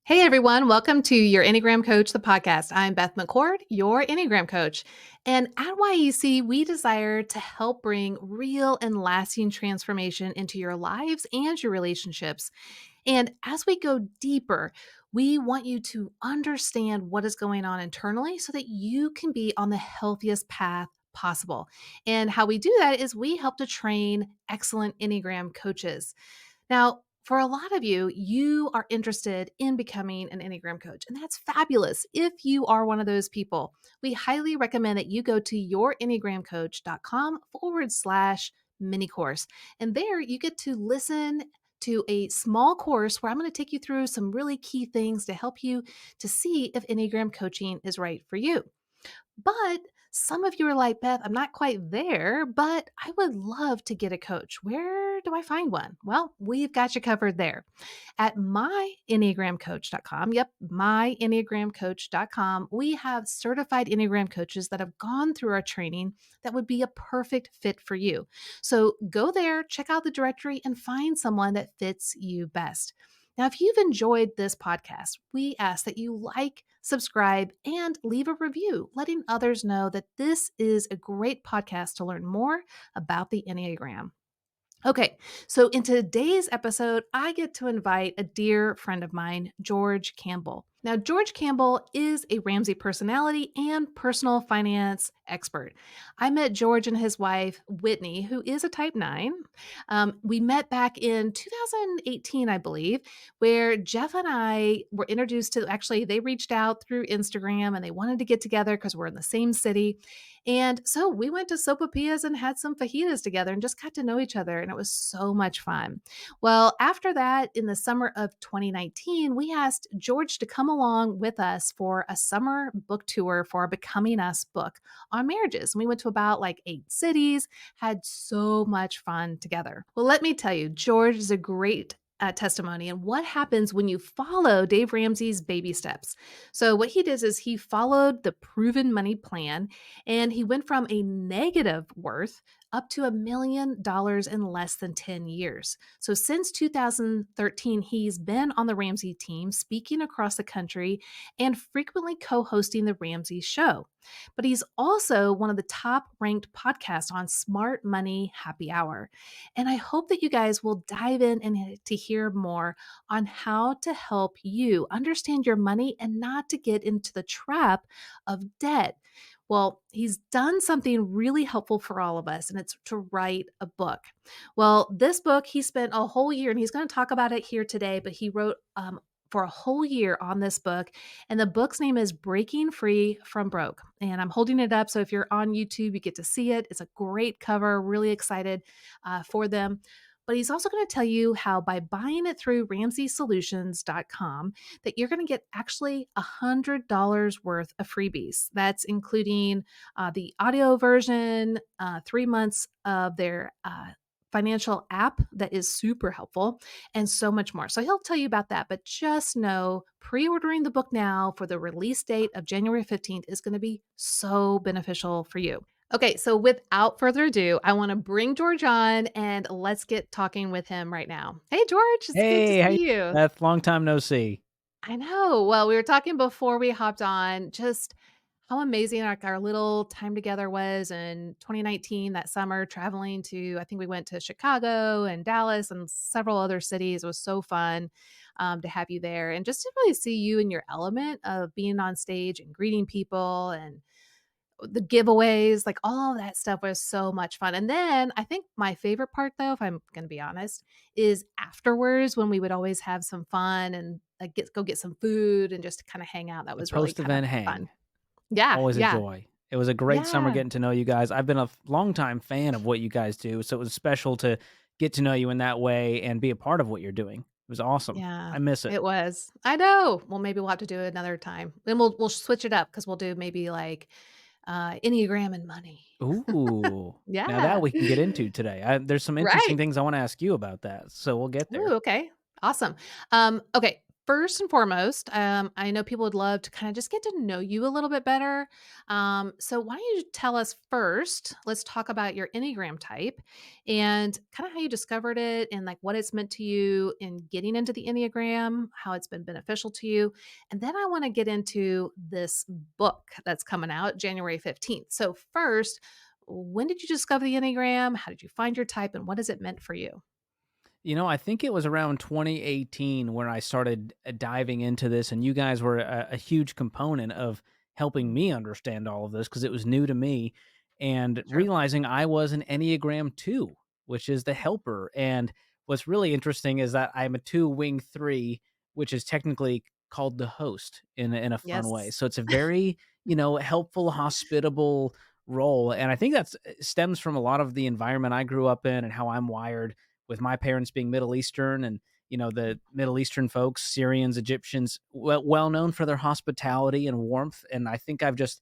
Hey everyone, welcome to your Enneagram Coach, the podcast. I'm Beth McCord, your Enneagram Coach. And at YEC, we desire to help bring real and lasting transformation into your lives and your relationships. And as we go deeper, we want you to understand what is going on internally so that you can be on the healthiest path possible. And how we do that is we help to train excellent Enneagram coaches. Now, for a lot of you, you are interested in becoming an Enneagram coach, and that's fabulous. If you are one of those people, we highly recommend that you go to yourenneagramcoach.com/mini course. And there you get to listen to a small course where I'm going to take you through some really key things to help you to see if Enneagram coaching is right for you. But some of you are like, Beth, I'm not quite there, but I would love to get a coach. Where do I find one? Well, we've got you covered there at myenneagramcoach.com. Yep, myenneagramcoach.com. We have certified Enneagram coaches that have gone through our training that would be a perfect fit for you. So go there, check out the directory, and find someone that fits you best. Now, if you've enjoyed this podcast, we ask that you like, subscribe, and leave a review, letting others know that this is a great podcast to learn more about the Enneagram. Okay, so in today's episode, I get to invite a dear friend of mine, George Kamel. Now, George Kamel is a Ramsey personality and personal finance expert. I met George and his wife, Whitney, who is a type 9. We met back in 2018, I believe, where Jeff and I were introduced to actually, they reached out through Instagram and they wanted to get together because we're in the same city. And so we went to Sopapillas and had some fajitas together and just got to know each other. And it was so much fun. Well, after that, in the summer of 2019, we asked George to come along with us for a summer book tour for our Becoming Us book on marriages. And we went to about like 8 cities, had so much fun together. Well, let me tell you, George is a great testimony and what happens when you follow Dave Ramsey's baby steps. So, what he did is he followed the proven money plan and he went from a negative worth up to $1 million in less than 10 years. So since 2013, he's been on the Ramsey team, speaking across the country and frequently co hosting the Ramsey show. But he's also one of the top ranked podcasts on Smart Money Happy Hour. And I hope that you guys will dive in and to hear more on how to help you understand your money and not to get into the trap of debt. Well, he's done something really helpful for all of us, and it's to write a book. Well, this book, he spent a whole year, and he's going to talk about it here today, but he wrote for a whole year on this book. And the book's name is Breaking Free from Broke. And I'm holding it up. So if you're on YouTube, you get to see it. It's a great cover. Really excited for them. But he's also going to tell you how by buying it through RamseySolutions.com that you're going to get actually $100 worth of freebies. That's including the audio version, 3 months of their financial app that is super helpful, and so much more. So he'll tell you about that, but just know pre-ordering the book now for the release date of January 15th is going to be so beneficial for you. Okay, so without further ado, I want to bring George on and let's get talking with him right now. Hey, George, it's good to Hey, how you see you. Beth? Long time no see. I know. Well, we were talking before we hopped on just how amazing our little time together was in 2019, that summer, traveling to, I think we went to Chicago and Dallas and several other cities. It was so fun to have you there and just to really see you in your element of being on stage and greeting people and the giveaways, like all of that stuff was so much fun. And then I think my favorite part, though, if I'm going to be honest, is afterwards when we would always have some fun and like go get some food and just kind of hang out. That The was really kind of post-event fun. hang, Yeah, always a yeah, joy. It was a great summer yeah, getting to know you guys. I've been a longtime fan of what you guys do, so it was special to get to know you in that way and be a part of what you're doing. It was awesome. yeah. I miss it. It was. I know. Well, maybe we'll have to do it another time. Then we'll switch it up because we'll do maybe like Enneagram and money. Ooh, now that Yeah. we can get into today. There's some interesting Right. things I wanna ask you about that, so we'll get there. Ooh, okay. Awesome. Okay. First and foremost, I know people would love to kind of just get to know you a little bit better. So, why don't you tell us first? Let's talk about your Enneagram type and kind of how you discovered it and like what it's meant to you in getting into the Enneagram, how it's been beneficial to you. And then I want to get into this book that's coming out January 15th. So, first, when did you discover the Enneagram? How did you find your type and what has it meant for you? I think it was around 2018 where I started diving into this, and you guys were a huge component of helping Mm, me understand all of this because it was new to me and sure. realizing I was an Enneagram 2, which is the helper. And what's really interesting is that I'm a 2 wing 3, which is technically called the host in a fun way. Yes. So it's a very, helpful, hospitable role. And I think that's stems from a lot of the environment I grew up in and how I'm wired with my parents being Middle Eastern and the Middle Eastern folks, Syrians, Egyptians, well known for their hospitality and warmth. And I think I've just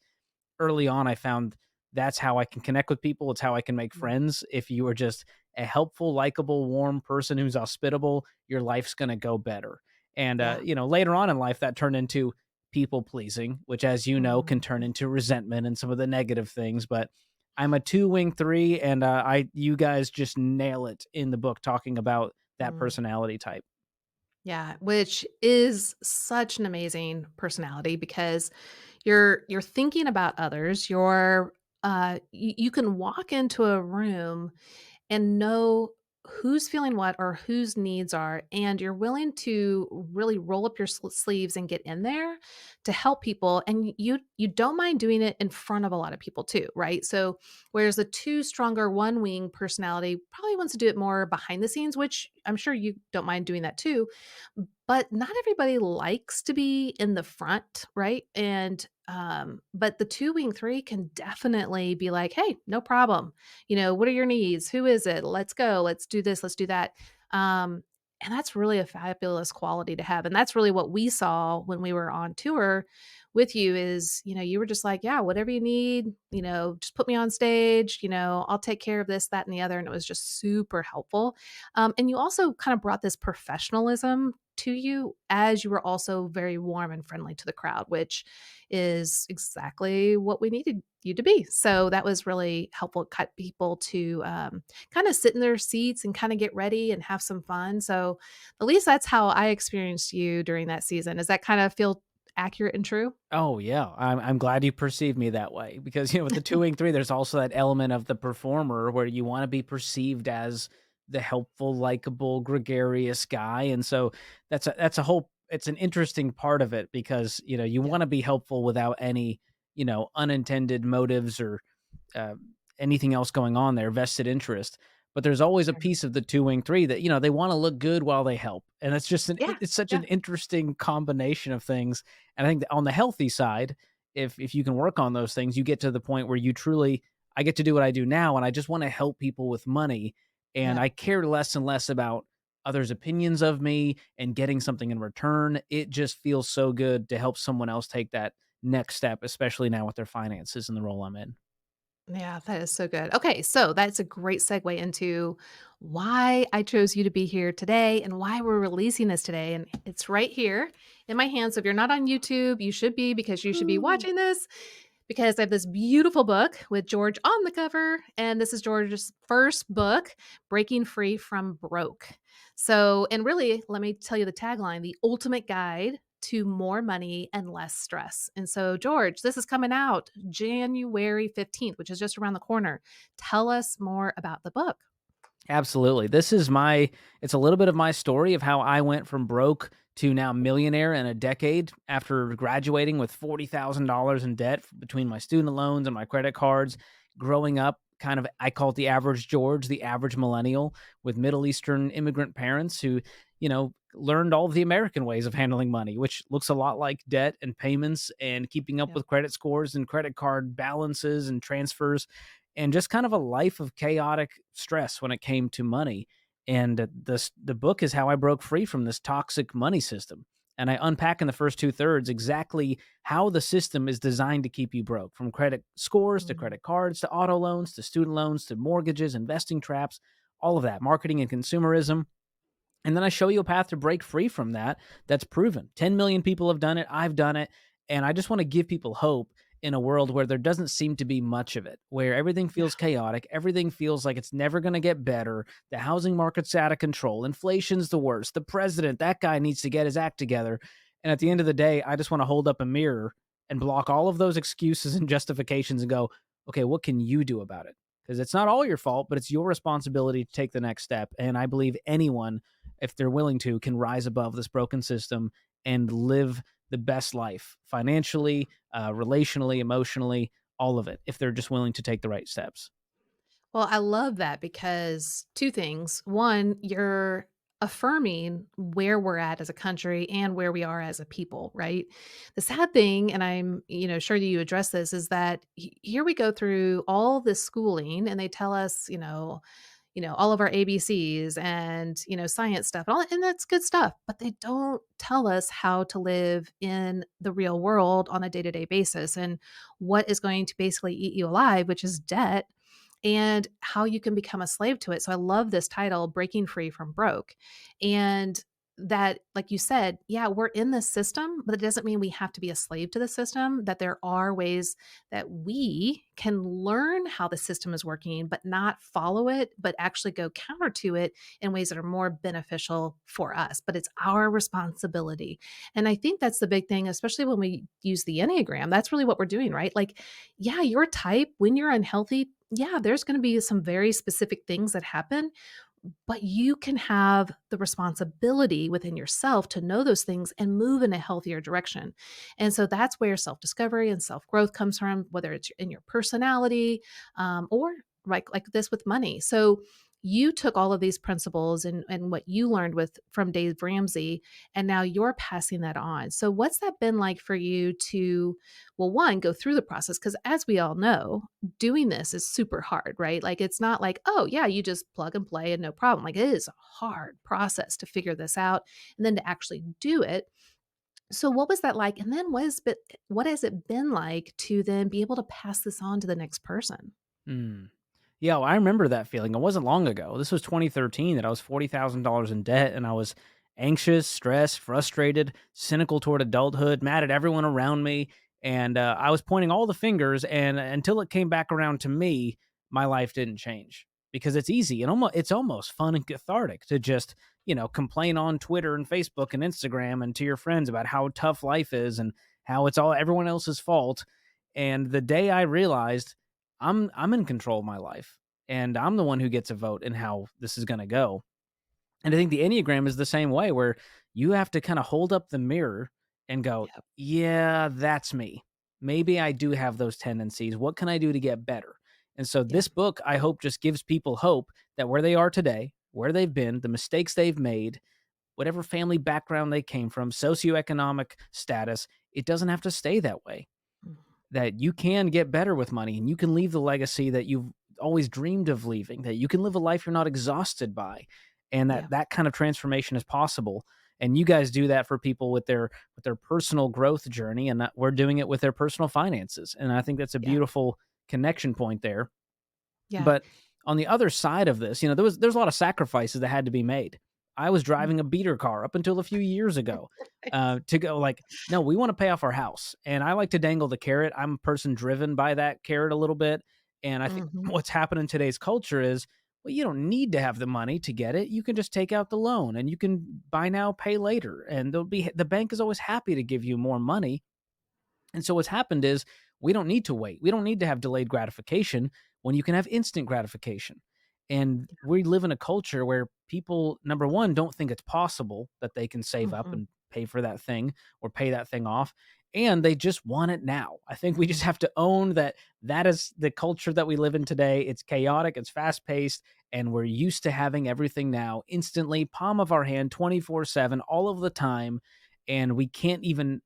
early on I found that's how I can connect with people. It's how I can make Mm, friends. If you are just a helpful, likable, warm person who's hospitable, your life's going to go better. And yeah. later on in life, that turned into people pleasing, which, as you know, can turn Mhm. into resentment and some of the negative things. But I'm a 2 wing 3, and I you guys just nail it in the book talking about that Mm. personality type. Yeah, which is such an amazing personality because you're thinking about others. You can walk into a room and know who's feeling what or whose needs are, and you're willing to really roll up your sleeves and get in there to help people, and you don't mind doing it in front of a lot of people too, right? So whereas the two stronger one wing personality probably wants to do it more behind the scenes, which I'm sure you don't mind doing that too, but not everybody likes to be in the front, right? And but the 2 wing 3 can definitely be like, "Hey, no problem. What are your needs? Who is it? Let's go. Let's do this. Let's do that." Um, and that's really a fabulous quality to have. And that's really what we saw when we were on tour with you is, you were just like, yeah, whatever you need, just put me on stage, I'll take care of this, that, and the other. And it was just super helpful. And you also kind of brought this professionalism to you as you were also very warm and friendly to the crowd, which is exactly what we needed you to be. So that was really helpful. Cut people to kind of sit in their seats and kind of get ready and have some fun. So at least that's how I experienced you during that season. Does that kind of feel accurate and true? Oh yeah, I'm glad you perceive me that way because with the 2 wing 3, there's also that element of the performer where you want to be perceived as the helpful, likable, gregarious guy, and so that's a whole. It's an interesting part of it because you Yeah. want to be helpful without any unintended motives or uh, anything else going on there, vested interest. But there's always a Sure. piece of the 2 wing 3 that they want to look good while they help, and it's just Yeah. it's such Yeah. an interesting combination of things. And I think that on the healthy side, if you can work on those things, you get to the point where you truly, I get to do what I do now, and I just want to help people with money, and Yeah. I care less and less about others' opinions of me and getting something in return. It just feels so good to help someone else take that next step, especially now with their finances and the role I'm in. Yeah, that is so good. Okay, so that's a great segue into why I chose you to be here today and why we're releasing this today. And it's right here in my hand. So if you're not on YouTube, you should be because you should be Ooh. watching this because I have this beautiful book with George on the cover. And this is George's first book, Breaking Free from Broke. So, and really, let me tell you the tagline, the ultimate guide to more money and less stress. And so, George, this is coming out January 15th, which is just around the corner. Tell us more about the book. Absolutely. This is my it's a little bit of my story of how I went from broke to now millionaire in a decade after graduating with $40,000 in debt between my student loans and my credit cards. Growing up, kind of, I call it the average George, the average millennial with Middle Eastern immigrant parents who, learned all of the American ways of handling money, which looks a lot like debt and payments and keeping up Yeah. with credit scores and credit card balances and transfers and just kind of a life of chaotic stress when it came to money. And the book is how I broke free from this toxic money system. And I unpack in the first 2 thirds exactly how the system is designed to keep you broke, from credit scores to Mm, credit cards to auto loans to student loans to mortgages, investing traps, all of that, marketing and consumerism. And then I show you a path to break free from that that's proven. 10 million people have done it. I've done it. And I just want to give people hope in a world where there doesn't seem to be much of it, where everything Yeah. feels chaotic. Everything feels like it's never going to get better. The housing market's out of control. Inflation's the worst. The president, that guy needs to get his act together. And at the end of the day, I just want to hold up a mirror and block all of those excuses and justifications and go, okay, what can you do about it? Because it's not all your fault, but it's your responsibility to take the next step. And I believe anyone, if they're willing to, can rise above this broken system and live the best life financially, relationally, emotionally, all of it, if they're just willing to take the right steps. Well, I love that because 2 things. 1, you're affirming where we're at as a country and where we are as a people, right? The sad thing, and I'm, sure that you address this, is that here we go through all this schooling and they tell us, all of our ABCs and, science stuff and all, and that's good stuff, but they don't tell us how to live in the real world on a day-to-day basis and what is going to basically eat you alive, which is debt, and how you can become a slave to it. So I love this title, Breaking Free from Broke. And that, like you said, yeah, we're in this system, but it doesn't mean we have to be a slave to the system, that there are ways that we can learn how the system is working, but not follow it, but actually go counter to it in ways that are more beneficial for us. But it's our responsibility. And I think that's the big thing, especially when we use the Enneagram. That's really what we're doing, right? Like, yeah, your type, when you're unhealthy, yeah, there's going to be some very specific things that happen, but you can have the responsibility within yourself to know those things and move in a healthier direction. And so that's where self discovery and self growth comes from, whether it's in your personality, or like this with money. So you took all of these principles and what you learned with from Dave Ramsey, and now you're passing that on. So what's that been like for you to, well, one, go through the process? Because as we all know, doing this is super hard, right? Like it's not like, oh yeah, you just plug and play and no problem. Like it is a hard process to figure this out and then to actually do it. So what was that like? And then what has it been like to then be able to pass this on to the next person? Mm. Yeah, well, I remember that feeling. It wasn't long ago. This was 2013 that I was $40,000 in debt and I was anxious, stressed, frustrated, cynical toward adulthood, mad at everyone around me. And I was pointing all the fingers. And until it came back around to me, my life didn't change because it's easy and it's almost fun and cathartic to just, complain on Twitter and Facebook and Instagram and to your friends about how tough life is and how it's all everyone else's fault. And the day I realized I'm in control of my life, and I'm the one who gets a vote in how this is gonna go. And I think the Enneagram is the same way, where you have to kinda hold up the mirror and go, Yep. "Yeah, that's me. Maybe I do have those tendencies. What can I do to get better?" And so Yeah. this book, I hope, just gives people hope that where they are today, where they've been, the mistakes they've made, whatever family background they came from, socioeconomic status, it doesn't have to stay that way, Mm. that you can get better with money and you can leave the legacy that you've always dreamed of leaving, that you can live a life you're not exhausted by, and that Yeah. that kind of transformation is possible. And you guys do that for people with their personal growth journey, and that we're doing it with their personal finances. And I think that's a Yeah. beautiful connection point there. Yeah. But on the other side of this, there's a lot of sacrifices that had to be made. I was Mm. driving a beater car up until a few years ago, to go like, no, we want to pay off our house, and I like to dangle the carrot. I'm a person driven by that carrot a little bit, and I think Mhm. what's happened in today's culture is, well, you don't need to have the money to get it. You can just take out the loan, and you can buy now, pay later, and the bank is always happy to give you more money. And so what's happened is we don't need to wait. We don't need to have delayed gratification when you can have instant gratification. And we live in a culture where people, number one, don't think it's possible that they can save up Mhm. and pay for that thing or pay that thing off. And they just want it now. I think we just have to own that that is the culture that we live in today. It's chaotic, it's fast paced, and we're used to having everything now instantly, palm of our hand, 24/7, all of the time. And we can't even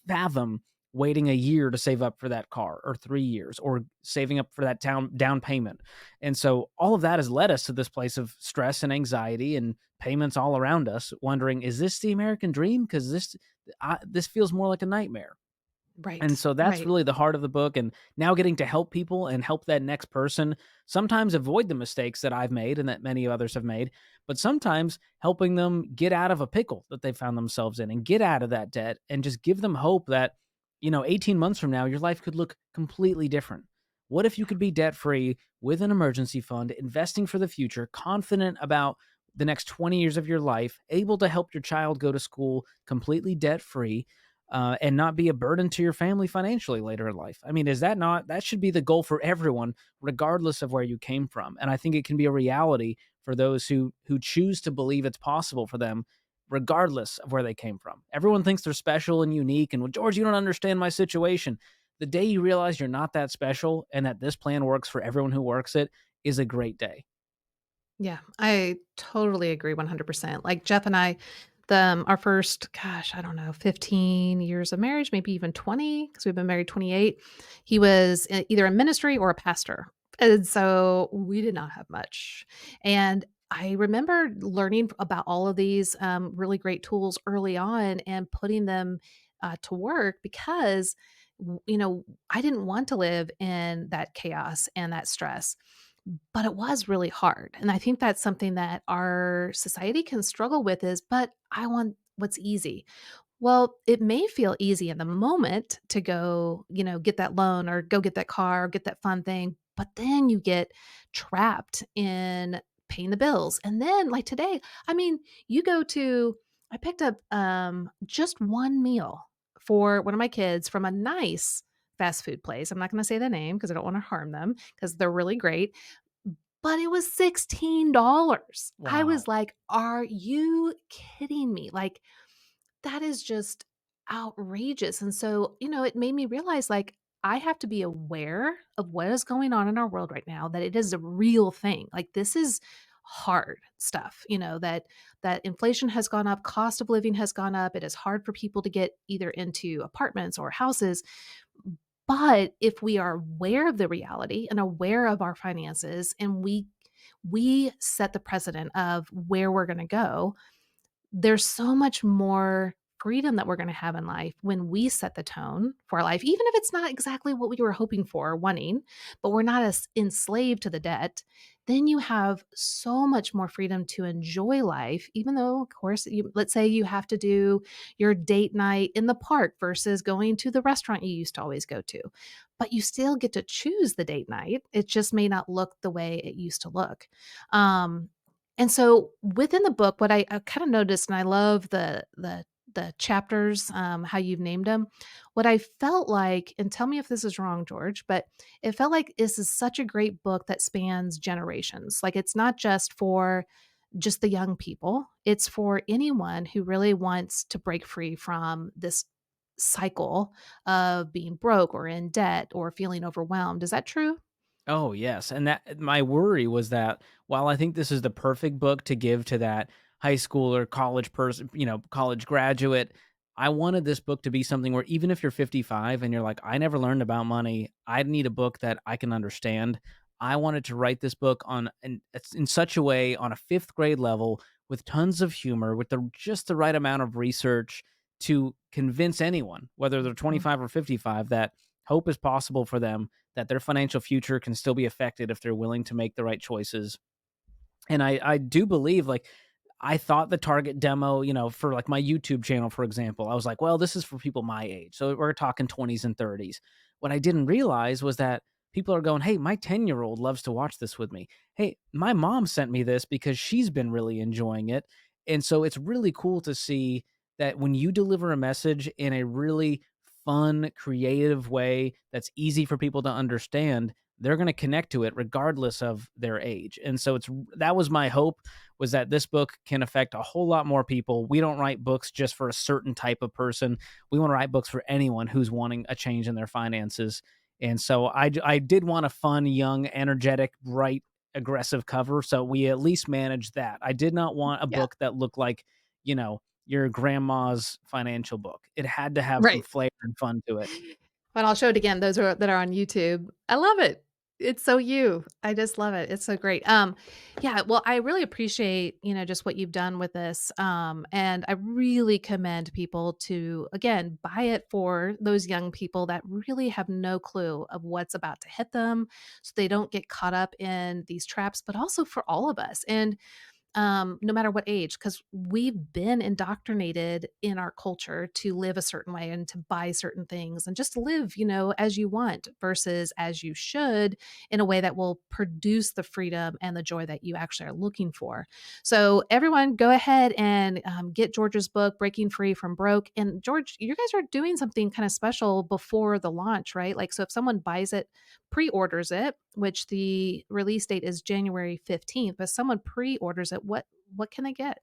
fathom waiting a year to save up for that car or 3 years or saving up for that down payment. And so all of that has led us to this place of stress and anxiety and payments all around us, wondering, is this the American dream? Because this feels more like a nightmare. And Right. so that's Right. really the heart of the book, and now getting to help people and help that next person sometimes avoid the mistakes that I've made and that many others have made, but sometimes helping them get out of a pickle that they found themselves in and get out of that debt and just give them hope that, 18 months from now, your life could look completely different. What if you could be debt free with an emergency fund, investing for the future, confident about the next 20 years of your life, able to help your child go to school completely debt free, and not be a burden to your family financially later in life? I mean, is that not, that should be the goal for everyone, regardless of where you came from? And I think it can be a reality for those who choose to believe it's possible for them, regardless of where they came from. Everyone thinks they're special and unique. And well, George, you don't understand my situation. The day you realize you're not that special and that this plan works for everyone who works it is a great day. Yeah, I totally agree 100%. Like Jeff and I, our first, gosh, I don't know, 15 years of marriage, maybe even 20, because we've been married 28. He was either in ministry or a pastor. And so we did not have much. And I remember learning about all of these really great tools early on and putting them to work because, I didn't want to live in that chaos and that stress, but it was really hard, and I think that's something that our society can struggle with is, "But I want what's easy." Well, it may feel easy in the moment to go, get that loan or go get that car or get that fun thing, but then you get trapped in paying the bills. And then like today, I mean, you go to I picked up just one meal for one of my kids from a nice fast food place. I'm not going to say the name because I don't want to harm them because they're really great, but it was $16. I Wow. was like, "Are you kidding me?" Like, that is just outrageous, and so, it made me realize, like, I have to be aware of what is going on in our world right now, that it is a real thing. Like, this is hard stuff, that inflation has gone up, cost of living has gone up, it is hard for people to get either into apartments or houses, but if we are aware of the reality and aware of our finances and we set the precedent of where we're gonna go, there's so much more freedom that we're gonna have in life when we set the tone for our life, even if it's not exactly what we were hoping for or wanting, but we're not as enslaved to the debt, then you have so much more freedom to enjoy life, even though, of course, let's say you have to do your date night in the park versus going to the restaurant you used to always go to. But you still get to choose the date night. It just may not look the way it used to look. Um, and so within the book, what I kind of noticed, and I love the chapters, how you've named them. What I felt like, and tell me if this is wrong, George, but it felt like this is such a great book that spans generations. Like it's not just for just the young people; it's for anyone who really wants to break free from this cycle of being broke or in debt or feeling overwhelmed. Is that true? Oh, yes, and that my worry was that while I think this is the perfect book to give to that high school or college person, college graduate, I wanted this book to be something where even if you're 55 and you're like, "I never learned about money, I need a book that I can understand." I wanted to write this book on in such a way on a 5th grade level with tons of humor, with just the right amount of research to convince anyone, whether they're Mhm. 25 or 55, that hope is possible for them, that their financial future can still be affected if they're willing to make the right choices. And I do believe, like, I thought the target demo, for like my YouTube channel, for example, I was like, well, this is for people my age. So we're talking 20s and 30s. What I didn't realize was that people are going, hey, my 10-year-old loves to watch this with me. Hey, my mom sent me this because she's been really enjoying it. And so it's really cool to see that when you deliver a message in a really fun, creative way that's easy for people to understand, they're going to connect to it regardless of their age. And so that was my hope, was that this book can affect a whole lot more people. We don't write books just for a certain type of person. We want to write books for anyone who's wanting a change in their finances. And so I did want a fun, young, energetic, bright, aggressive cover. So we at least managed that. I did not want a Yeah. book that looked like, your grandma's financial book. It had to have some Right. flair and fun to it. And I'll show it again, those that are on YouTube. I love it. It's so you. I just love it. It's so great. Yeah, well, I really appreciate, just what you've done with this. And I really commend people to, again, buy it for those young people that really have no clue of what's about to hit them so they don't get caught up in these traps, but also for all of us. And no matter what age, because we've been indoctrinated in our culture to live a certain way and to buy certain things and just live, as you want versus as you should in a way that will produce the freedom and the joy that you actually are looking for. So, everyone, go ahead and get George's book, Breaking Free from Broke. And, George, you guys are doing something kind of special before the launch, right? Like, so if someone buys it, pre orders it, which the release date is January 15th, but someone pre orders it, what can they get?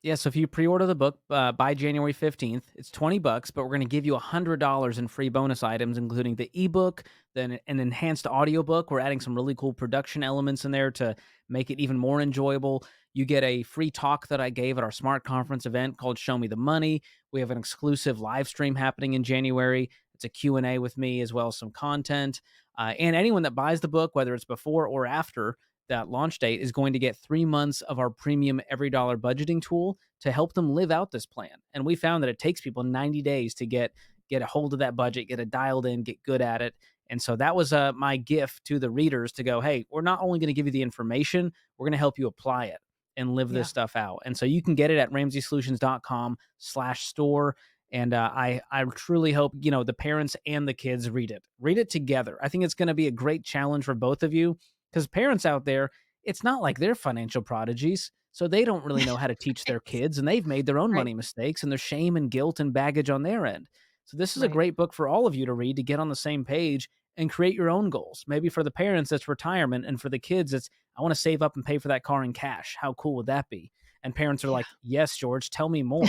Yeah, so if you pre-order the book by January 15th, it's $20, but we're going to give you $100 in free bonus items, including the ebook, then an enhanced audiobook. We're adding some really cool production elements in there to make it even more enjoyable. You get a free talk that I gave at our Smart Conference event called Show Me the Money. We have an exclusive live stream happening in January. It's a Q&A with me as well as some content. And anyone that buys the book, whether it's before or after that launch date, is going to get 3 months of our premium every dollar budgeting tool to help them live out this plan. And we found that it takes people 90 days to get a hold of that budget, get it dialed in, get good at it. And so that was my gift to the readers to go, hey, we're not only going to give you the information, we're going to help you apply it and live this Yeah. stuff out. And so you can get it at ramseysolutions.com/store. And I truly hope, the parents and the kids read it. Read it together. I think it's going to be a great challenge for both of you because parents out there, it's not like they're financial prodigies. So they don't really know how to teach their Right. kids and they've made their own Right. money mistakes and there's shame and guilt and baggage on their end. So this is a Right. great book for all of you to read to get on the same page and create your own goals. Maybe for the parents, it's retirement. And for the kids, it's, I want to save up and pay for that car in cash. How cool would that be? And parents are Yeah. like, yes, George, tell me more.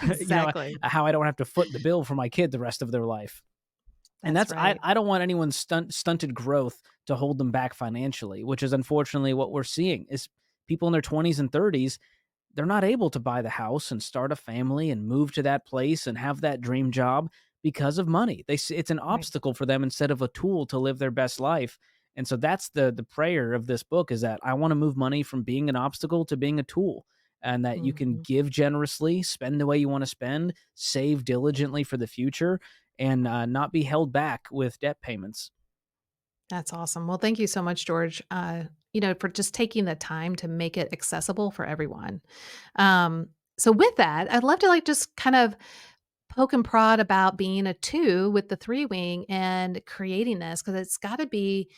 you know, Exactly. how I don't have to foot the bill for my kid the rest of their life. And That's right. I don't want anyone's stunted growth to hold them back financially, which is unfortunately what we're seeing is people in their 20s and 30s, they're not able to buy the house and start a family and move to that place and have that dream job because of money. It's an Right. obstacle for them instead of a tool to live their best life. And so that's the prayer of this book is that I want to move money from being an obstacle to being a tool and that you can Mhm. give generously, spend the way you want to spend, save diligently for the future and not be held back with debt payments. That's awesome. Well, thank you so much, George, for just taking the time to make it accessible for everyone. So with that, I'd love to like just kind of poke and prod about being a 2 with the 3 wing and creating this because it's gotta be,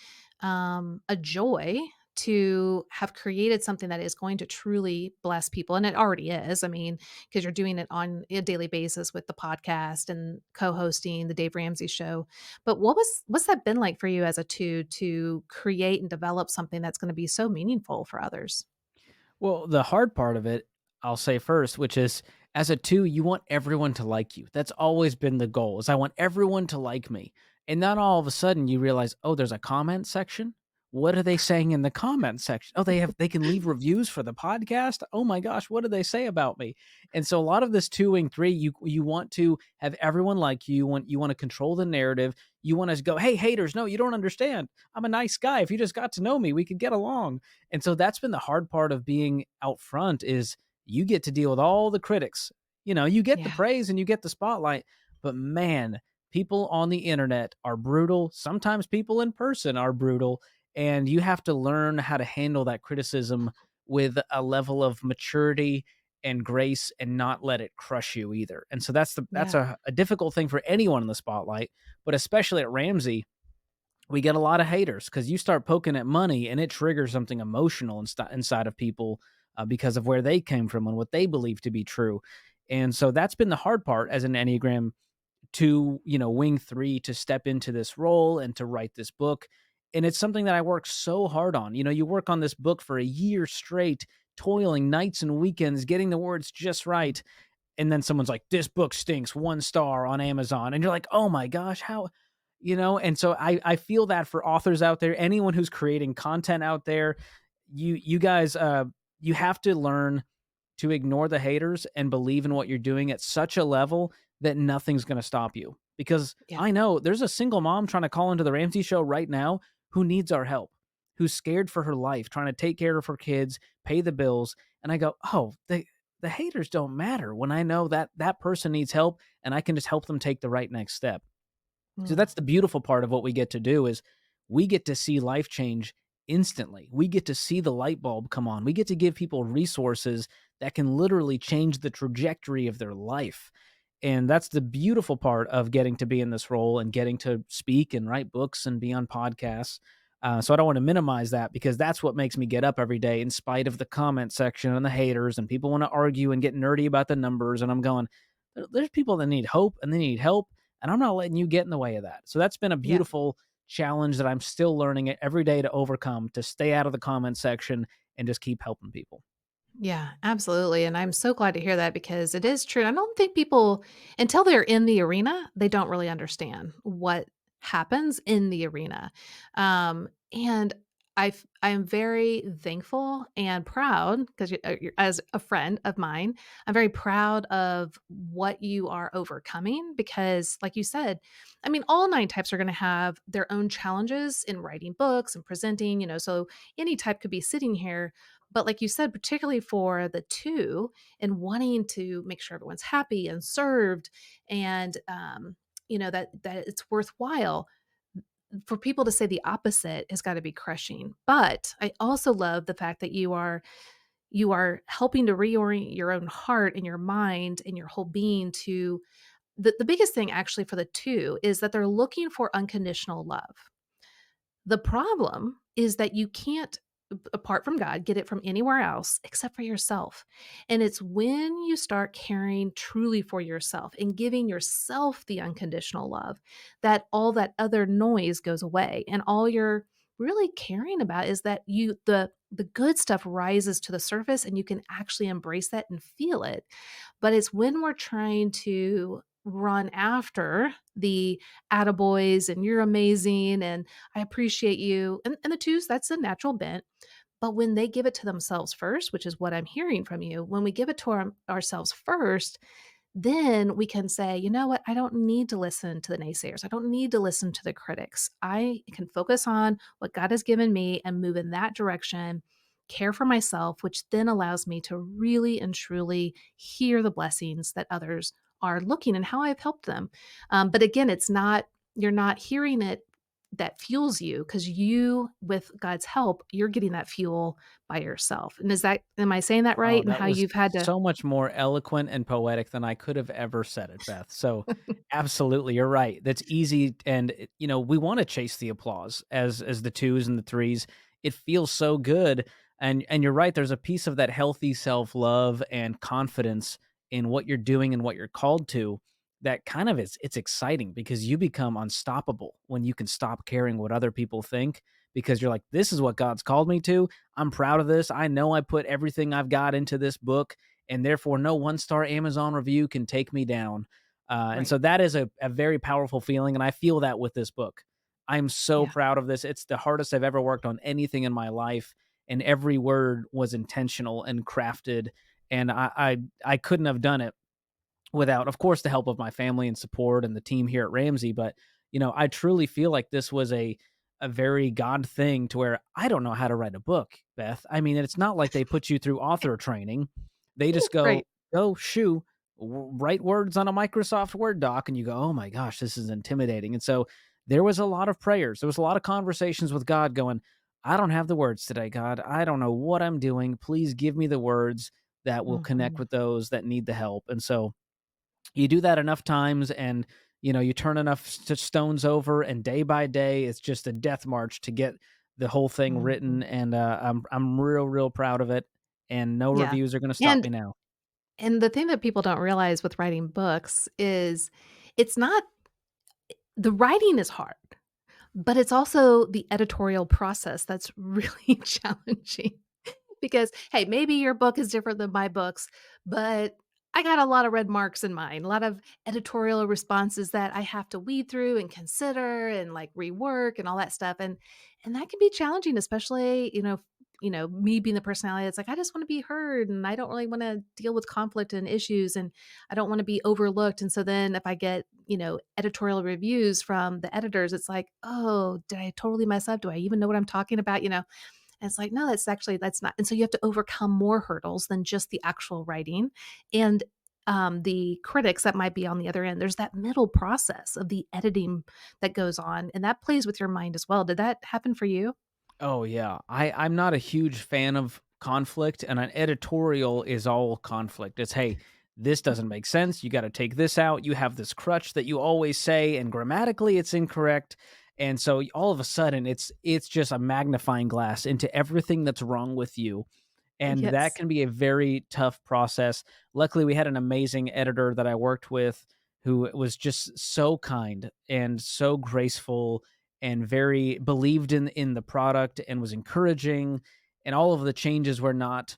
a joy to have created something that is going to truly bless people, and it already is, I mean, because 'cause you're doing it on a daily basis with the podcast and co-hosting the Dave Ramsey Show. But what's that been like for you as a 2 to create and develop something that's gonna be so meaningful for others? Well, the hard part of it, I'll say first, which is as a two, you want everyone to like you. That's always been the goal. Is I want everyone to like me. And then all of a sudden you realize, oh, there's a comment section. What are they saying in the comment section? Oh, they can leave reviews for the podcast. Oh my gosh, what do they say about me? And so a lot of this two wing three, you want to have everyone like you. You want to control the narrative. You want to go, hey haters, no, you don't understand. I'm a nice guy. If you just got to know me, we could get along. And so that's been the hard part of being out front is you get to deal with all the critics. You get the Yeah, praise and you get the spotlight, but man, people on the internet are brutal. Sometimes people in person are brutal, and you have to learn how to handle that criticism with a level of maturity and grace and not let it crush you either. And so that's yeah, a difficult thing for anyone in the spotlight, but especially at Ramsey we get a lot of haters because you start poking at money and it triggers something emotional inside of people because of where they came from and what they believe to be true. And so that's been the hard part as an Enneagram to, wing three to step into this role and to write this book. And it's something that I work so hard on. You work on this book for a year straight, toiling nights and weekends, getting the words just right and then someone's like, "This book stinks, 1 star on Amazon." And you're like, "Oh my gosh, how?" And so I feel that for authors out there, anyone who's creating content out there, you guys, you have to learn to ignore the haters and believe in what you're doing at such a level that nothing's gonna stop you. Because yeah. I know there's a single mom trying to call into the Ramsey show right now who needs our help, who's scared for her life, trying to take care of her kids, pay the bills. And I go, oh, the haters don't matter when I know that that person needs help and I can just help them take the right next step. So Mm. that's the beautiful part of what we get to do is we get to see life change instantly. We get to see the light bulb come on. We get to give people resources that can literally change the trajectory of their life. And that's the beautiful part of getting to be in this role and getting to speak and write books and be on podcasts. So I don't want to minimize that because that's what makes me get up every day, in spite of the comment section and the haters and people want to argue and get nerdy about the numbers. And I'm going, there's people that need hope and they need help, and I'm not letting you get in the way of that. So that's been a Yeah. beautiful challenge that I'm still learning it every day to overcome, to stay out of the comment section and just keep helping people. Yeah, absolutely. And I'm so glad to hear that because it is true. I don't think people, until they're in the arena, they don't really understand what happens in the arena. And I am very thankful and proud because as a friend of mine, I'm very proud of what you are overcoming because, like you said, I mean, all nine types are going to have their own challenges in writing books and presenting, so any type could be sitting here, but like you said, particularly for the 2 and wanting to make sure everyone's happy and served and, that it's worthwhile, for people to say the opposite has gotta be crushing. But I also love the fact that you are helping to reorient your own heart and your mind and your whole being to the biggest thing actually for the 2 is that they're looking for unconditional love. The problem is that you can't, apart from God, get it from anywhere else except for yourself. And it's when you start caring truly for yourself and giving yourself the unconditional love that all that other noise goes away. And all you're really caring about is that the good stuff rises to the surface and you can actually embrace that and feel it. But it's when we're trying to run after the attaboys and you're amazing and I appreciate you. And the twos, that's a natural bent. But when they give it to themselves first, which is what I'm hearing from you, when we give it to ourselves first, then we can say, you know what? I don't need to listen to the naysayers. I don't need to listen to the critics. I can focus on what God has given me and move in that direction, care for myself, which then allows me to really and truly hear the blessings that others are looking and how I've helped them. But again, you're not hearing it that fuels you because you, with God's help, you're getting that fuel by yourself. And am I saying that right? Oh, And that how was you've had to, so much more eloquent and poetic than I could have ever said it, Beth. So, absolutely, you're right. That's easy, and we want to chase the applause as the twos and the threes. It feels so good, and you're right. There's a piece of that healthy self love and confidence in what you're doing and what you're called to. That kind of it's exciting because you become unstoppable when you can stop caring what other people think because you're like, this is what God's called me to. I'm proud of this. I know I put everything I've got into this book, and therefore no one-star Amazon review can take me down. And right. so that is a very powerful feeling, and I feel that with this book. I'm so Yeah. proud of this. It's the hardest I've ever worked on anything in my life, and every word was intentional and crafted, and I couldn't have done it without, of course, the help of my family and support and the team here at Ramsey. But I truly feel like this was a very God thing to where I don't know how to write a book, Beth. I mean, it's not like they put you through author training. They just Right. go shoo, write words on a Microsoft Word doc, and you go, oh my gosh, this is intimidating. And so there was a lot of prayers. There was a lot of conversations with God going, I don't have the words today, God. I don't know what I'm doing. Please give me the words that will connect Mhm. with those that need the help. And so you do that enough times and you turn enough stones over, and day by day it's just a death march to get the whole thing Mhm. written. And I'm real proud of it, and no Yeah. reviews are going to stop And me now. and the thing that people don't realize with writing books is it's not the writing is hard, but it's also the editorial process that's really challenging. Because, hey, maybe your book is different than my books, but I got a lot of red marks in mine, a lot of editorial responses that I have to weed through and consider and like rework and all that stuff. And that can be challenging, especially, me being the personality that's like, I just want to be heard and I don't really want to deal with conflict and issues and I don't want to be overlooked. And so then if I get, editorial reviews from the editors, it's like, oh, did I totally mess up? Do I even know what I'm talking about? And it's like, no, that's not. And so you have to overcome more hurdles than just the actual writing and the critics that might be on the other end. There's that middle process of the editing that goes on, and that plays with your mind as well. Did that happen for you? Oh, yeah. I'm not a huge fan of conflict, and an editorial is all conflict. It's, "Hey, this doesn't make sense. You gotta take this out. You have this crutch that you always say, and grammatically it's incorrect." And so all of a sudden, it's just a magnifying glass into everything that's wrong with you, and that Yes. can be a very tough process. Luckily, we had an amazing editor that I worked with who was just so kind and so graceful and very believed in the product and was encouraging, and all of the changes were not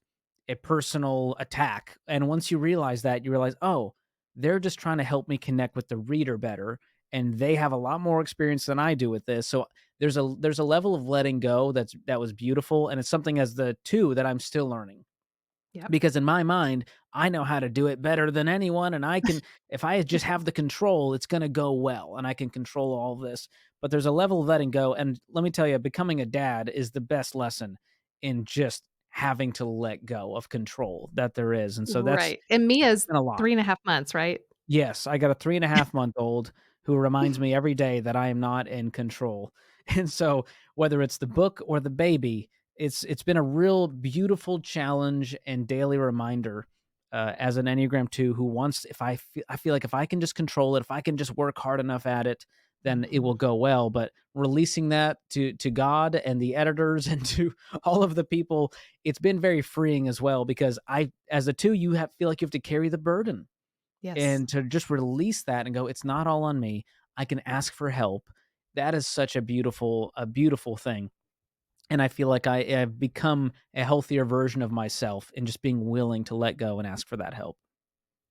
a personal attack. And once you realize that, you realize, "Oh, they're just trying to help me connect with the reader better, and they have a lot more experience than I do with this." So there's a level of letting go that was beautiful, and it's something as the 2 that I'm still learning. Yep. Because in my mind, I know how to do it better than anyone, and I can if I just have the control, it's gonna go well, and I can control all of this. But there's a level of letting go, and let me tell you, becoming a dad is the best lesson in just having to let go of control that there is, and so that's Right. And Mia's been a lot. 3.5 months, right? Yes, I got a 3.5-month-old who reminds me every day that I am not in control. And so, whether it's the book or the baby, it's been a real beautiful challenge and daily reminder, as an Enneagram 2 who wants if I feel like if I can just control it, if I can just work hard enough at it, then it will Mhm. go well, but releasing that to God and the editors and to all of the people, it's been very freeing as well because I as a 2, you have feel like you have to carry the burden. Yes. And to just release that and go, "It's not all on me. I can ask for help." That is such a beautiful thing. And I feel like have become a healthier version of myself in just being willing to let go and ask for that help.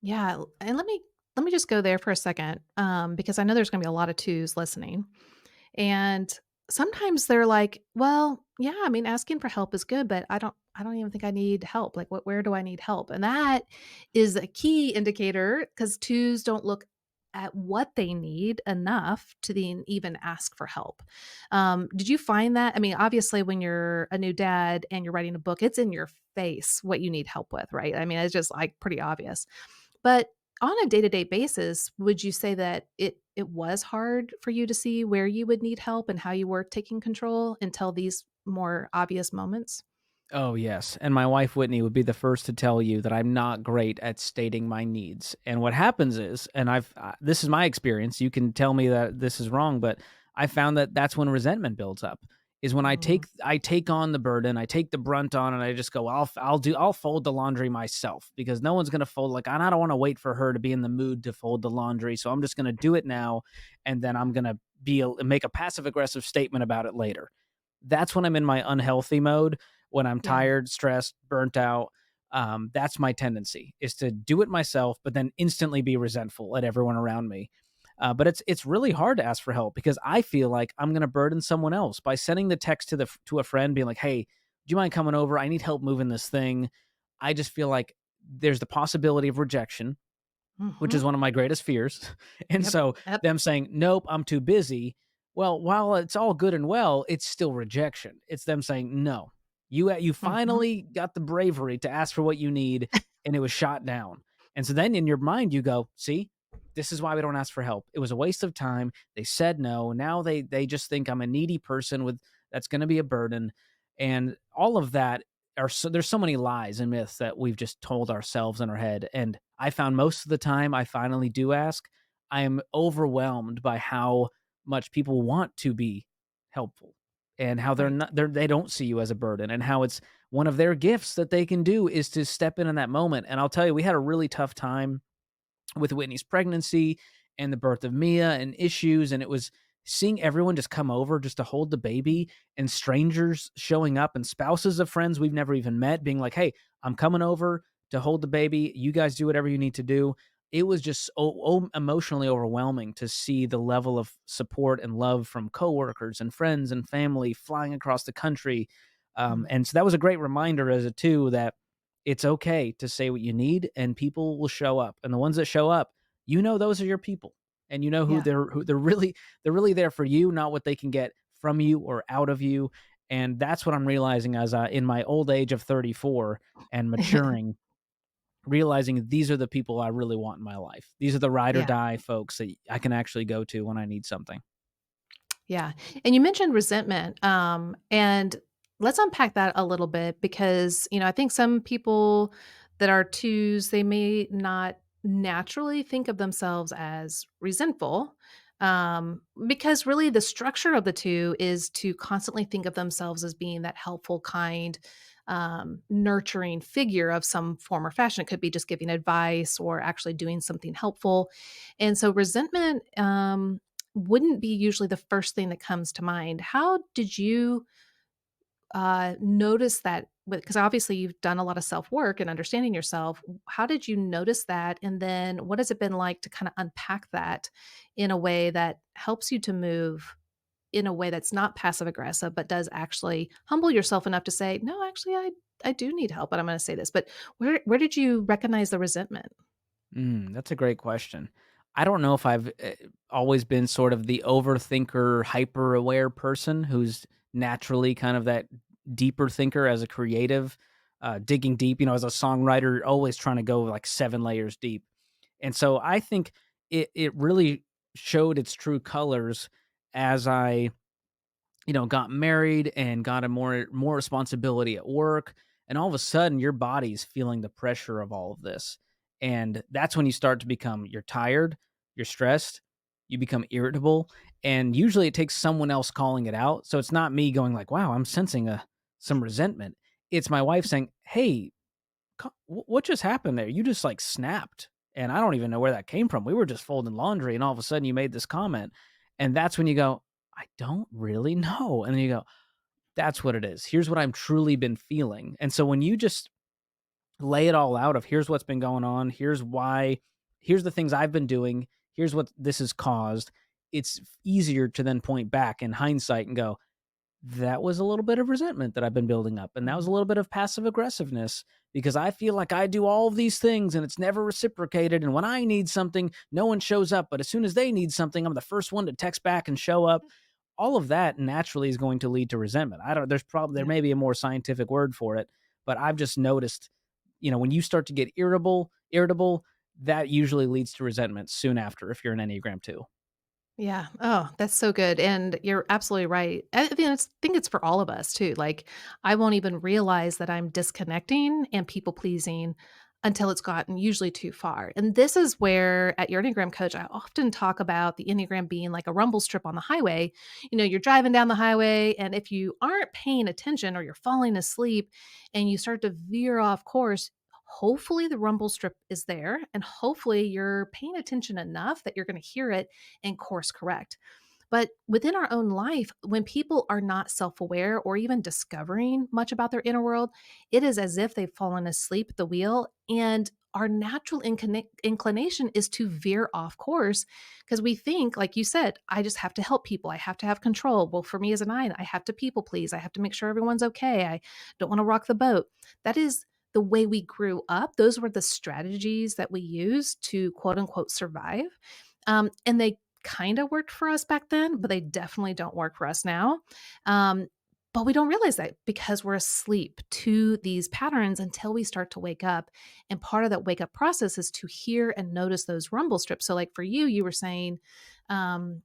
Yeah, and let me just go there for a second, because I know there's gonna be a lot of twos listening. And sometimes they're like, "Well, yeah, I mean, asking for help is good, but I don't even think I need help. Like, where do I need help?" And that is a key indicator because twos don't look at what they need enough to then even ask for help. Did you find that? I mean, obviously, when you're a new dad and you're writing a book, it's in your face what you need help with, right? I mean, it's just like pretty obvious. But on a day-to-day basis, would you say that it was hard for you to see where you would need help and how you were taking control until these more obvious moments? Oh, yes, and my wife, Whitney, would be the first to tell you that I'm not great at stating my needs, and what happens is and this is my experience, you can tell me that this is wrong, but I found that that's when resentment builds up, is when Mm, I take on the burden, I take the brunt on, and I just go, I'll fold the laundry myself because no one's gonna fold like, and I don't wanna wait for her to be in the mood to fold the laundry, so I'm just gonna do it now, and then I'm gonna make a passive aggressive statement about it later. That's when I'm in my unhealthy mode, when I'm yeah. tired, stressed, burnt out. That's my tendency is to do it myself, but then instantly be resentful at everyone around me. But it's really hard to ask for help because I feel like I'm going to burden someone else by sending the text to a friend, being like, "Hey, do you mind coming over? I need help moving this thing." I just feel like there's the possibility of rejection, which Mhm. is one of my greatest fears. And Yep. so Yep. them saying, "Nope, I'm too busy." Well, while it's all good and well, it's still rejection. It's them saying, "No, you Mhm. finally got the bravery to ask for what you need and it was shot down." And so then in your mind you go, "See? This is why we don't ask for help. It was a waste of time. They said no. Now they just think I'm a needy person with that's going to be a burden." And all of that there's so many lies and myths that we've just told ourselves in our head. And I found most of the time I finally do ask, I am overwhelmed by how much people want to be helpful and how Right. they don't see you as a burden and how it's one of their gifts that they can do is to step in that moment. And I'll tell you, we had a really tough time with Whitney's pregnancy and the birth of Mia and issues. And it was seeing everyone just come over just to hold the baby and strangers showing up and spouses of friends we've never even met being like, "Hey, I'm coming over to hold the baby. You guys do whatever you need to do." It was just so emotionally overwhelming to see the level of support and love from coworkers and friends and family flying across the country. Mhm. And so that was a great reminder as a two that it's okay to say what you need and people will show up. And the ones that show up, those are your people. And you know Yeah. who they're really there for you, not what they can get from you or out of you. And that's what I'm realizing as in my old age of 34 and maturing, realizing these are the people I really want in my life. These are the ride or Yeah. die folks that I can actually go to when I need something. Yeah. And you mentioned resentment. And let's unpack that a little bit because, I think some people that are twos, they may not naturally think of themselves as resentful. Because really the structure of the two is to constantly think of themselves as being that helpful, kind, nurturing figure of some form or fashion. It could be just giving advice or actually doing something helpful. And so resentment, wouldn't be usually the first thing that comes to mind. How did you notice that? Because obviously you've done a lot of self work and understanding yourself. How did you notice that? And then what has it been like to kind of unpack that in a way that helps you to move in a way that's not passive aggressive, but does actually humble yourself enough to say, no, actually, I do need help, but I'm going to say this. But where did you recognize the resentment? That's a great question. I don't know if I've always been sort of the overthinker, hyper aware person who's naturally kind of that deeper thinker as a creative, digging deep, as a songwriter, always trying to go like 7 layers deep. And so I think it really showed its true colors as I got married and got a more responsibility at work, and all of a sudden your body's feeling the pressure of all of this. And that's when you start to become you're tired, you're stressed, you become irritable, and usually it takes someone else calling it out. So it's not me going like, "Wow, I'm sensing a some resentment." It's my wife saying, "Hey, what just happened there? You just like snapped, and I don't even know where that came from. We were just folding laundry, and all of a sudden you made this comment." And that's when you go, I don't really know. And then you go, that's what it is. Here's what I'm truly been feeling. And so when you just lay it all out of here's what's been going on, here's why, here's the things I've been doing, here's what this has caused, it's easier to then point back in hindsight and go, that was a little bit of resentment that I've been building up. And that was a Mhm. little bit of passive aggressiveness because I feel like I do all of these things and it's never reciprocated. And when I need something, no one shows up. But as soon as they need something, I'm the first one to text back and show up. All of that naturally is going to lead to resentment. I don't, there Yeah. may be a more scientific word for it, but I've just noticed, when you start to get irritable, that usually leads to resentment soon after if you're an Enneagram 2. Yeah. Oh, that's so good. And you're absolutely right. Think it's for all of us too. Like, I won't even realize that I'm disconnecting and people pleasing until it's gotten usually too far. And this is where, at your Enneagram coach, I often talk about the Enneagram being like a rumble strip on the highway. You're driving down the highway, and if you aren't paying attention or you're falling asleep and you start to veer off course, hopefully the rumble strip is there. And hopefully you're paying attention enough that you're going to hear it and course correct. But within our own life, when people are not self aware or even discovering much about their inner world, it is as if they've fallen asleep at the wheel. And our natural inclination is to veer off course because we think, like you said, I just have to help people. I have to have control. Well, for me as a nine, I have to people please. I have to make sure everyone's okay. I don't want to rock the boat. That is the way we grew up. Those were the strategies that we used to quote unquote survive. And they kind of worked for us back then, but they definitely don't work for us now. Um, but we don't realize that because we're asleep to these patterns until we start to wake up. And part of that wake up process is to hear and notice those rumble strips. So, like for you, you were saying, um,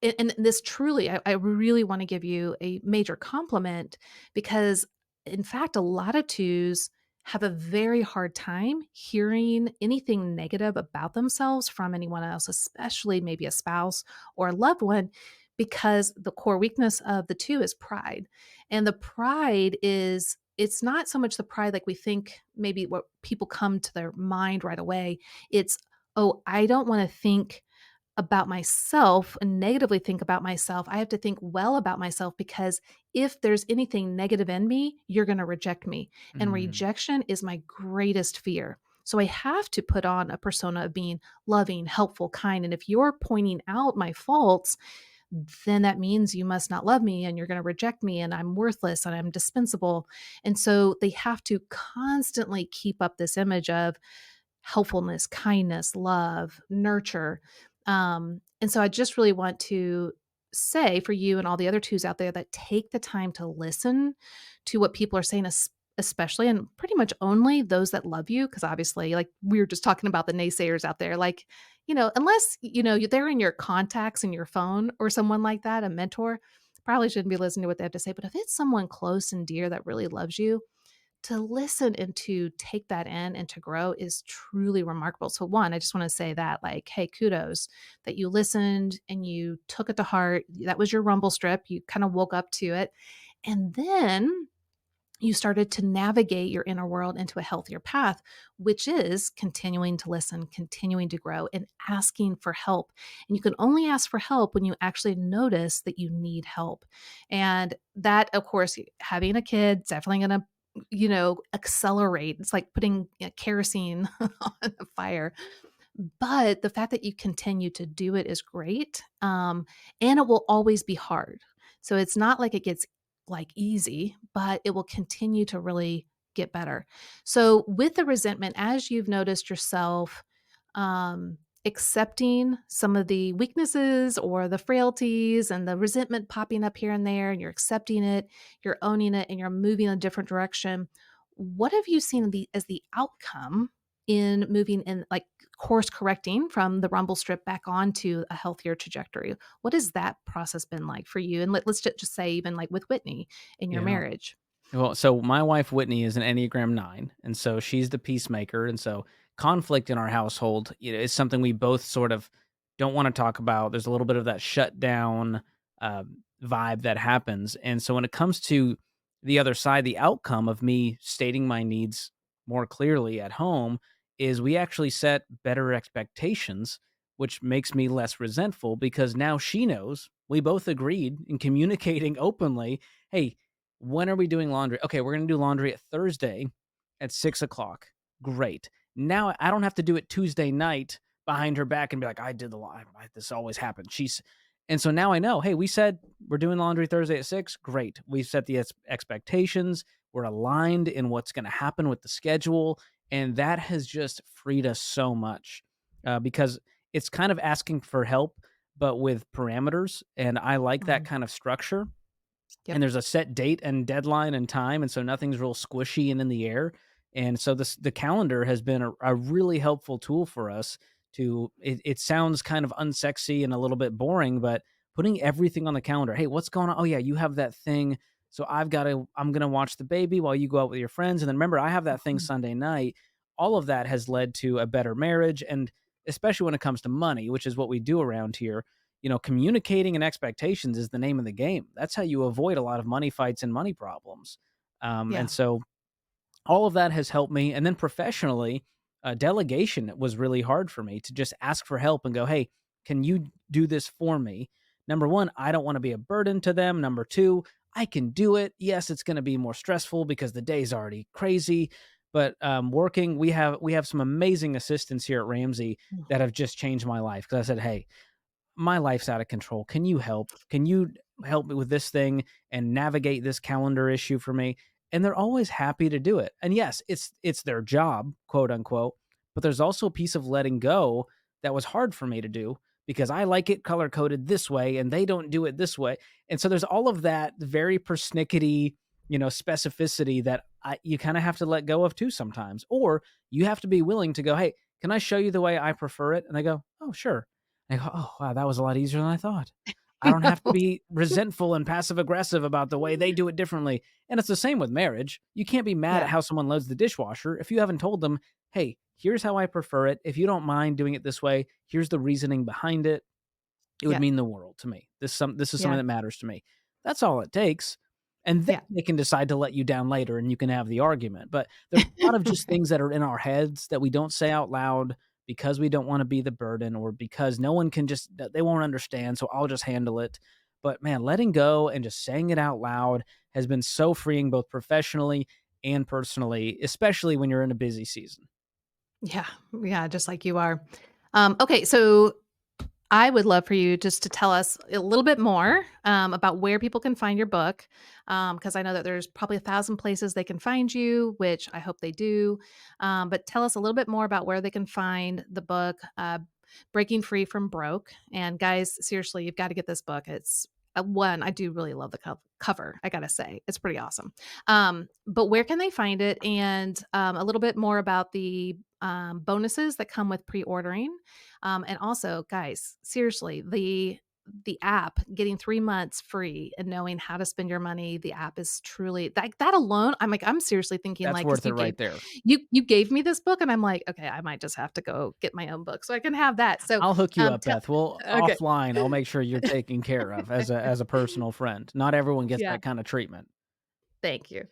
and this truly, I really want to give you a major compliment because, in fact, a lot of twos have a very hard time hearing anything negative about themselves from anyone else, especially maybe a spouse or a loved one, because the core weakness of the two is pride. And the pride is, it's not so much the pride like we think, maybe what people come to their mind right away. It's, oh, I don't want to think about myself and negatively think about myself. I have to think well about myself because if there's anything negative in me, you're going to reject me. And Mm, rejection is my greatest fear. So I have to put on a persona of being loving, helpful, kind. And if you're pointing out my faults, then that means you must not love me and you're going to reject me and I'm worthless and I'm dispensable. And so they have to constantly keep up this image of helpfulness, kindness, love, nurture. And so I just really want to say for you and all the other twos out there that take the time to listen to what people are saying, especially and pretty much only those that love you. Cause obviously, like we were just talking about the naysayers out there, like, unless, they're in your contacts in your phone or someone like that, a mentor, probably shouldn't be listening to what they have to say. But if it's someone close and dear that really loves you, to listen and to take that in and to grow is truly remarkable. So one, I just want to say that like, hey, kudos that you listened and you took it to heart. That was your rumble strip. You kind of woke up to it. And then you started to navigate your inner world into a healthier path, which is continuing to listen, continuing to grow, and asking for help. And you can only ask for help when you actually notice that you need help. And that, of course, having a kid is definitely going to accelerate. It's like putting kerosene on a fire, but the fact that you continue to do it is great, and it will always be hard. So it's not like it gets, like, easy, but it will continue to really get better. So with the resentment, as you've noticed yourself, accepting some of the weaknesses or the frailties and the resentment popping up here and there, and you're accepting it, you're owning it, and you're moving a different direction, what have you seen as the outcome in moving in, like, course correcting from the rumble strip back onto a healthier trajectory? What has that process been like for you? And let's just say even like with Whitney in your Yeah. marriage. Well, so my wife Whitney is an Enneagram 9, and so she's the peacemaker, and so conflict in our household, is something we both sort of don't want to talk about. There's a little bit of that shutdown vibe that happens, and so when it comes to the other side, the outcome of me stating my needs more clearly at home is we actually set better expectations, which makes me less resentful because now she knows we both agreed in communicating openly. Hey, when are we doing laundry? Okay, we're gonna do laundry at Thursday at 6 o'clock. Great. Now I don't have to do it Tuesday night behind her back and be like, I did the laundry. This always happens. And so now I know, hey, we said we're doing laundry Thursday at 6. Great. We've set the expectations. We're aligned in what's going to happen with the schedule. And that has just freed us so much because it's kind of asking for help, but with parameters. And I like that Mhm. kind of structure, and Yep. there's a set date and deadline and time, and so nothing's real squishy and in the air. And so the calendar has been a really helpful tool for us to it sounds kind of unsexy and a little bit boring, but putting everything on the calendar. Hey, what's going on? Oh yeah, you have that thing. So I'm gonna watch the baby while you go out with your friends. And then remember, I have that thing Mhm. Sunday night. All of that has led to a better marriage, and especially when it comes to money, which is what we do around here, communicating and expectations is the name of the game. That's how you avoid a lot of money fights and money problems. And Yeah. so all of that has helped me. And then professionally, delegation was really hard for me to just ask for help and go, hey, can you do this for me? Number one, I don't want to be a burden to them. Number two, I can do it. Yes, it's going to be more stressful because the day's already crazy. But working, we have some amazing assistants here at Ramsey that Mhm. have just changed my life because I said, hey, my life's out of control. Can you help? Can you help me with this thing and navigate this calendar issue for me? And they're always happy to do it. And yes, it's their job, quote unquote, but there's also a piece of letting go that was hard for me to do because I like it color coded this way and they don't do it this way. And so there's all of that very persnickety, specificity that you kind of have to let go of too sometimes. Or you have to be willing to go, hey, can I show you the way I prefer it? And they go, oh, sure. I go, "Oh, wow, that was a lot easier than I thought. I You don't have to know? be resentful and passive aggressive about the way they do it differently." And it's the same with marriage. You can't be mad at Yeah. how someone loads the dishwasher if you haven't told them, "Hey, here's how I prefer it. If you don't mind doing it this way, here's the reasoning behind it." It would Yeah. mean the world to me. This is something Yeah. that matters to me. That's all it takes. And then Yeah. they can decide to let you down later and you can have the argument. But there's a lot of just things that are in our heads that we don't say out loud because we don't want to be the burden, or because no one can just they won't understand, so I'll just handle it. But man, letting go and just saying it out loud has been so freeing both professionally and personally, especially when you're in a busy season. Yeah. Yeah, just like you are. Okay, so I would love for you just to tell us a little bit more about where people can find your book, because I know that there's probably 1,000 places they can find you, which I hope they do. But tell us a little bit more about where they can find the book, Breaking Free from Broke. And guys, seriously, you've got to get this book. It's one, I do really love the cover. I gotta say, it's pretty awesome. But where can they find it? And a little bit more about the bonuses that come with pre-ordering. And also, guys, seriously, the app, getting 3 months free and knowing how to spend your money, the app is truly like that alone. I'm like, I'm seriously thinking That's like, because worth it right there. you gave me this book and I'm like, okay, I might just have to go get my own book so I can have that. So I'll hook you up, tell Beth. Well, okay. offline, I'll make sure you're taken care of as a personal friend. Not everyone gets Yeah. that kind of treatment. Thank you.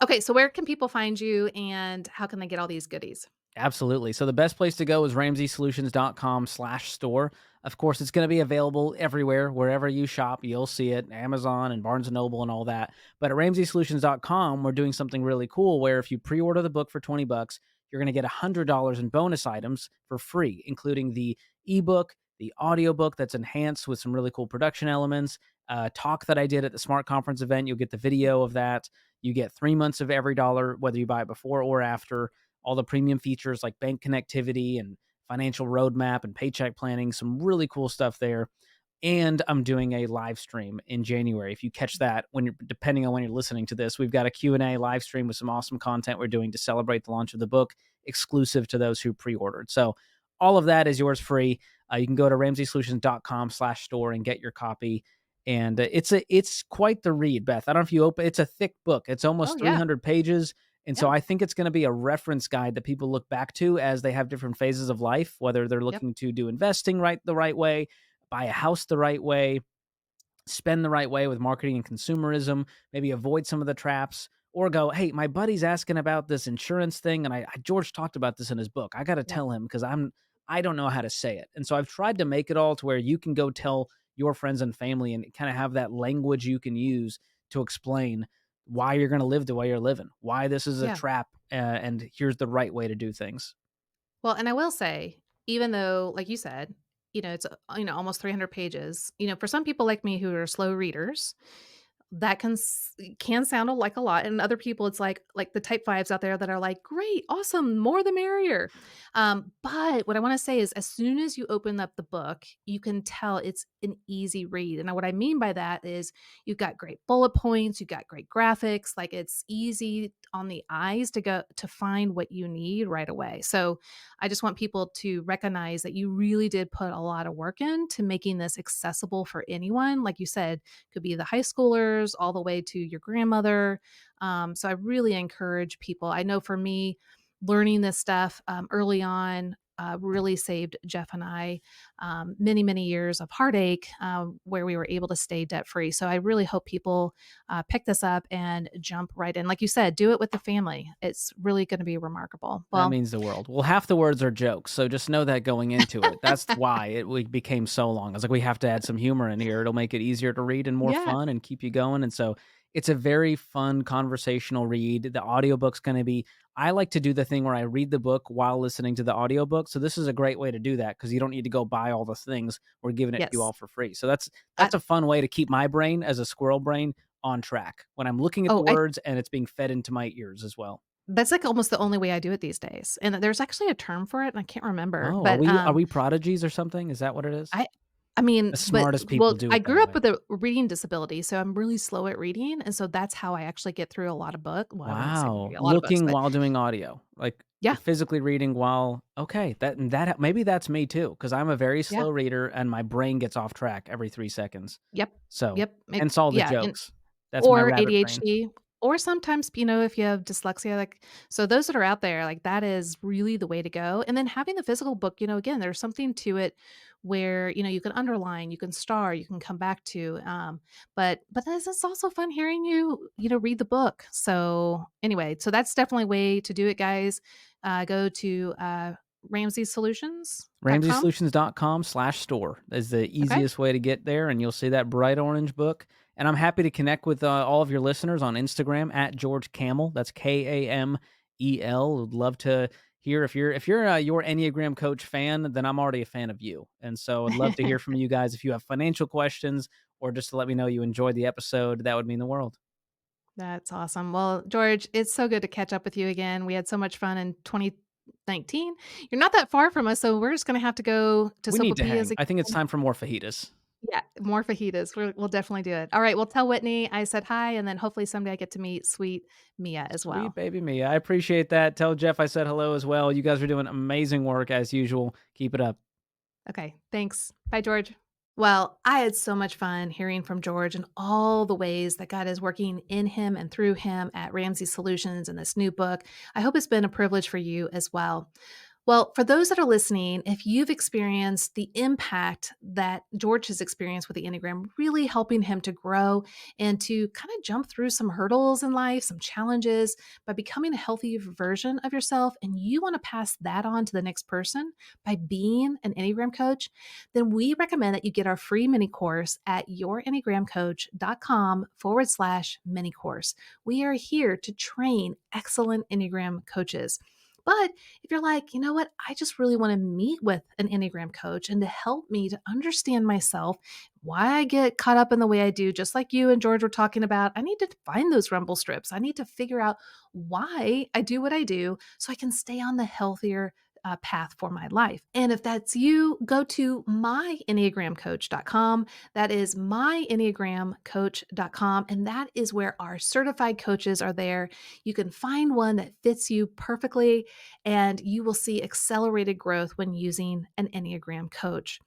Okay, so where can people find you and how can they get all these goodies? Absolutely. So the best place to go is ramseysolutions.com/store. Of course, it's going to be available everywhere, wherever you shop. You'll see it, Amazon and Barnes and Noble and all that. But at ramseysolutions.com, we're doing something really cool where if you pre-order the book for 20 bucks, you're going to get $100 in bonus items for free, including the ebook, the audiobook that's enhanced with some really cool production elements, talk that I did at the Smart Conference event. You'll get the video of that. You get 3 months of every dollar, whether you buy it before or after, all the premium features like bank connectivity and financial roadmap and paycheck planning, some really cool stuff there. And I'm doing a live stream in January. If you catch that when you're depending on when you're listening to this, we've got a Q&A live stream with some awesome content we're doing to celebrate the launch of the book, exclusive to those who pre-ordered. So all of that is yours free. You can go to ramseysolutions.com/store and get your copy. And it's quite the read, Beth. I don't know if you open it's a thick book. It's Oh, almost yeah. 300 pages. And so Yep. I think it's going to be a reference guide that people look back to as they have different phases of life, whether they're Yep. looking to do investing right the right way, buy a house the right way, spend the right way with marketing and consumerism, maybe avoid some of the traps, or go, hey, my buddy's asking about this insurance thing, and George talked about this in his book. I got to Yep. tell him because I don't know how to say it, and so I've tried to make it all to where you can go tell your friends and family and kind of have that language you can use to explain why you're going to live the way you're living, why this is a Yeah. trap, and here's the right way to do things. Well, and I will say, even though, like you said, it's, almost 300 pages, for some people like me who are slow readers, that can sound like a lot, and other people, it's like the type 5s out there that are like, "Great, awesome, more the merrier." But what I wanna say is as soon as you open up the book, you can tell it's an easy read, and what I mean by that is you've got great bullet points, you've got great graphics, like, it's easy on the eyes to go to find what you need right away. So, I just want people to recognize that you really did put a lot of work into making this accessible for anyone, like you said, could be the high schoolers all the way to your grandmother. So I really encourage people. I know for me, learning this stuff early on really saved Jeff and I many, many years of heartache where we were able to stay debt free. So I really hope people pick this up and jump right in. Like you said, do it with the family. It's really going to be remarkable. That Well, means the world. Well, half the words are jokes, so just know that going into it. That's why we became so long. I was like, we have to add some humor in here. It'll make it easier to read and more yeah. fun and keep you going. And so it's a very fun conversational read. The audiobook's going to be I like to do the thing where I read the book while listening to the audiobook. So this is a great way to do that because you don't need to go buy all the things. We're giving it to you Yes. all for free. So that's I, a fun way to keep my brain as a squirrel brain on track when I'm looking at the I words and it's being fed into my ears as well. That's, like, almost the only way I do it these days, and there's actually a term for it, and I can't remember, Oh, but, are we prodigies or something? Is that what it is? I I mean, The but smartest people well, do I it that grew up way. with a reading disability, so I'm really slow at reading, and so that's how I actually get through a lot of I wouldn't say maybe Wow. a lot of books, Looking but while doing audio, like, yeah, you're physically reading while okay, that maybe that's me too, because 'cause I'm a very yeah, slow reader and my brain gets off track every 3 seconds. yep, So, yep, make hence all the yeah, and jokes. That's my or rabbit brain. ADHD, or sometimes, if you have dyslexia, like so those that are out there, like, that is really the way to go, and then having the physical book, again, there's something to it where, you can underline, you can star, you can come back to, but this is also fun hearing you, read the book. So, anyway, so that's definitely a way to do it, guys. Go to, ramseysolutions.com, ramseysolutions.com/store is the okay? easiest way to get there, and you'll see that bright orange book. And I'm happy to connect with all of your listeners on Instagram at George Kamel. That's Kamel. Would love to here. If you're your Enneagram coach fan, then I'm already a fan of you. And so I'd love to hear from you guys if you have financial questions or just to let me know you enjoyed the episode. That would mean the world. That's awesome. Well, George, it's so good to catch up with you again. We had so much fun in 2019. You're not that far from us, so we're just gonna have to go to We need to Sopapillas hang. I think it's again. time for more fajitas. Yeah, more fajitas. We'll definitely do it. All right, well, tell Whitney I said hi, and then hopefully someday I get to meet sweet Mia as Sweet well. baby me. I appreciate that. Tell Jeff I said hello as well. You guys are doing amazing work as usual. Keep it up. Okay, thanks. Bye, George. Well, I had so much fun hearing from George and all the ways that God is working in him and through him at Ramsey Solutions and this new book. I hope it's been a privilege for you as well. Well, for those that are listening, if you've experienced the impact that George has experienced with the Enneagram, really helping him to grow and to kind of jump through some hurdles in life, some challenges by becoming a healthy version of yourself, and you want to pass that on to the next person by being an Enneagram coach, then we recommend that you get our free mini course at yourenneagramcoach.com/mini course. We are here to train excellent Enneagram coaches. But if you're like, you know what, I just really want to meet with an Enneagram coach and to help me to understand myself, why I get caught up in the way I do, just like you and George were talking about, I need to find those rumble strips. I need to figure out why I do what I do so I can stay on the healthier path for my life. And if that's you, go to myenneagramcoach.com. That is myenneagramcoach.com. And that is where our certified coaches are there. You can find one that fits you perfectly, and you will see accelerated growth when using an Enneagram coach.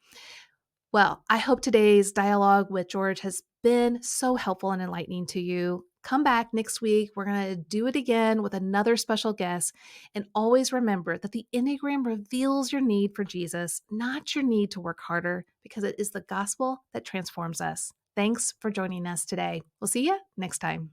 Well, I hope today's dialogue with George has been so helpful and enlightening to you. Come back next week. We're going to do it again with another special guest. And always remember that the Enneagram reveals your need for Jesus, not your need to work harder, because it is the gospel that transforms us. Thanks for joining us today. We'll see you next time.